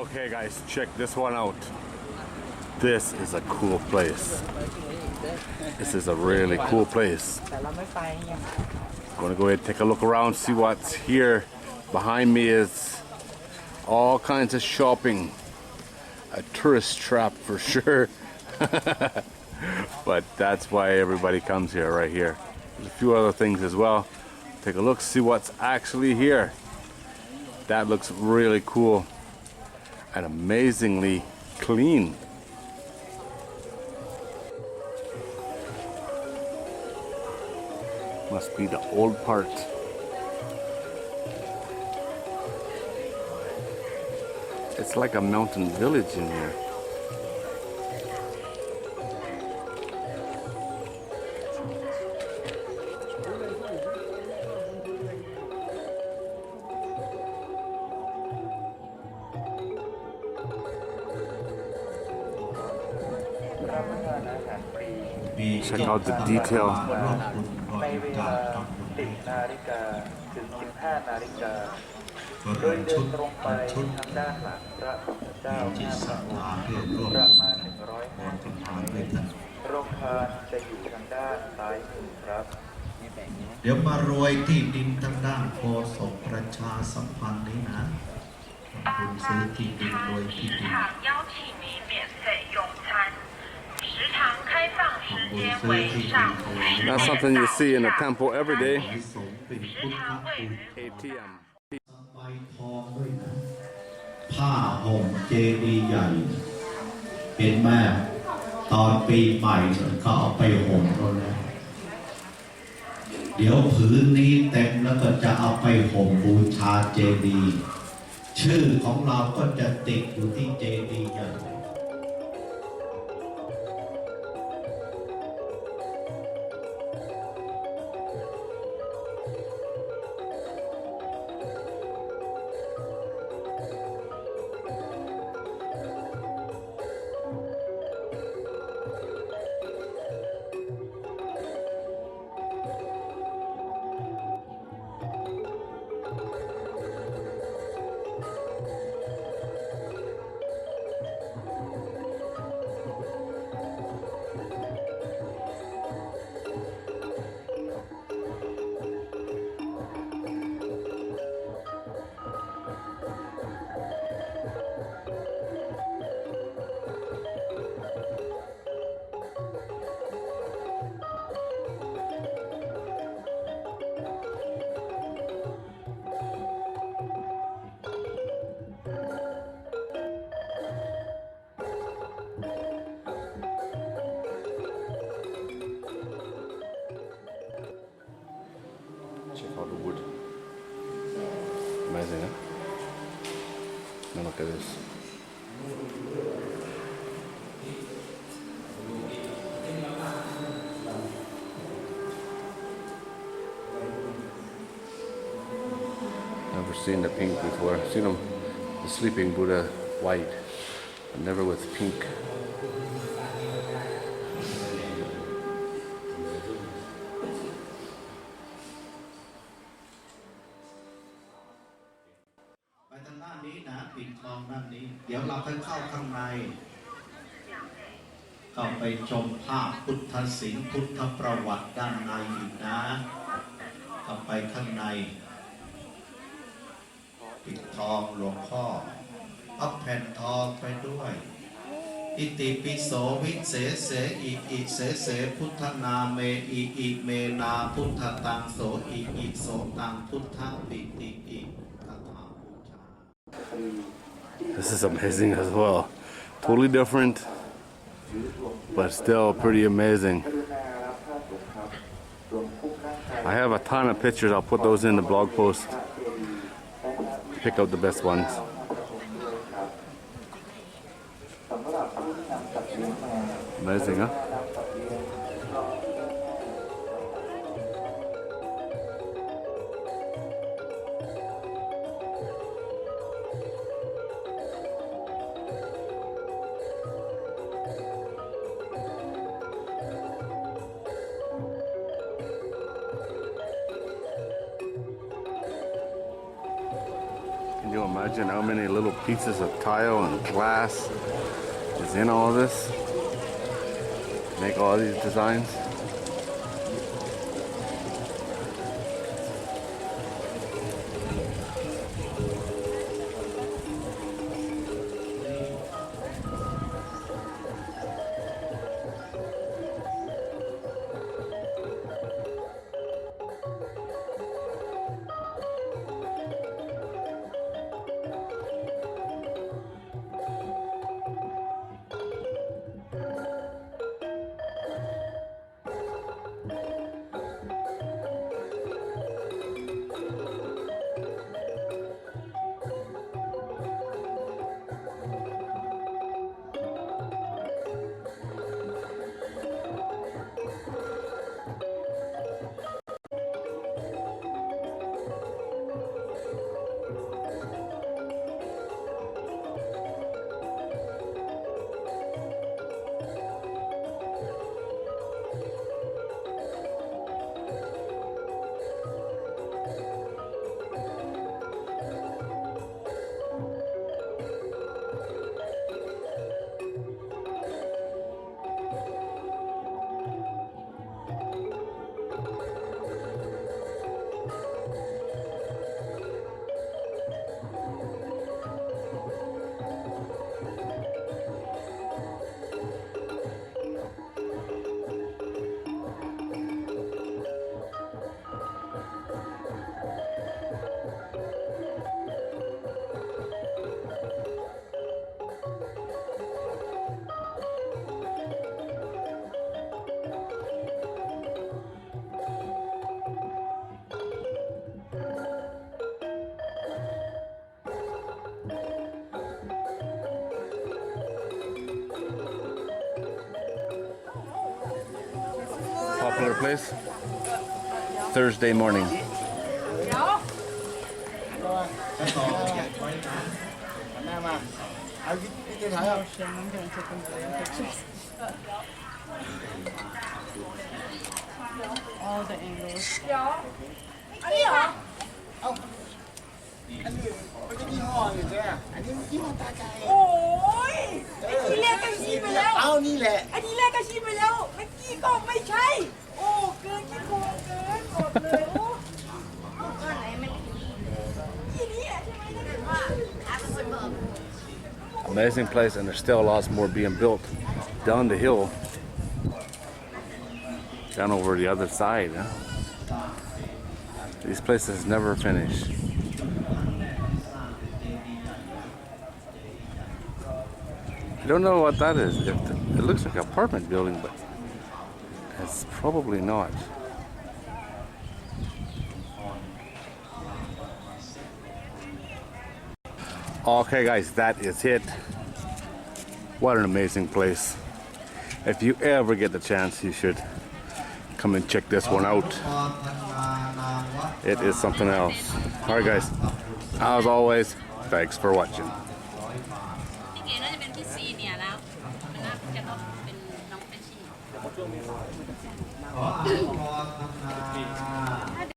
Okay guys, check this one out. This is a cool place. This is a really cool place. Gonna go ahead and take a look around, see what's here. Behind me is all kinds of shopping. A tourist trap for sure. But that's why everybody comes here, right here. There's a few other things as well. Take a look, see what's actually here. That looks really cool and amazingly clean. Must be the old part. It's like a mountain village in here. Check out the detail. ในเวลา 10 นาฬิกาถึง 15 นาฬิกาโดยเดินตรงไปทางด้านหลังพระพุทธเจ้าหน้าพระองค์ประมาณ150 เมตรโรงทานจะอยู่ทางด้านซ้ายมือครับ เดี๋ยวมารวยที่ดินทางด้านโฆษกประชาสัมพันธ์นี้นะคุณซื้อที่ดินรวยที่ดินThat's something you see in the temple every day. ATM. ใบทองด้วยนะผ้าห่มเจดีย์ใหญ่เป็นแม่ตอนปีใหม่เขาเอาไปห่มเราแล้วเดี๋ยวผืนนี้เต็มแล้วก็จะเอาไปห่มบูชาเจดีย์ชื่อของเราก็จะติดอยู่ที่เจดีย์ใหญ่ Check out the wood. Amazing, huh? Now look at this. Never seen the pink before. I've seen them, the sleeping Buddha white, but never with pink.เดี๋ยวเราไปเข้าข้างในเข้าไปชมภาพพุทธศิลป์พุทธประวัติด้านในอีกนะเข้าไปข้างในปิดทองหลวงพ่อเอาแผ่นทองไปด้วยอิติปิโสวิเศษเสอิเสเสพุทธนาเมอิเมนาพุทธตังโสอิโสตังพุทธปิติอิคาถาบูชา This is amazing as well. Totally different, but still pretty amazing. I have a ton of pictures. I'll put those in the blog post. Pick out the best ones. Amazing, huh? Imagine how many little pieces of tile and glass is in all this. Make all these designs. Popular place. Thursday morning. All the angles. Amazing place, and there's still lots more being built down the hill, down over the other side. Huh? These places never finish. I don't know what that is. It looks like an apartment building, but it's probably not. Okay guys, that is it. What an amazing place. If you ever get the chance, you should come and check this one out. It is something else. Alright guys, as always, thanks for watching. พี่เก๋น่าจะเป็นพี่ซีเนี่ยแล้วมันน่าจะต้องเป็นน้องเป็นชี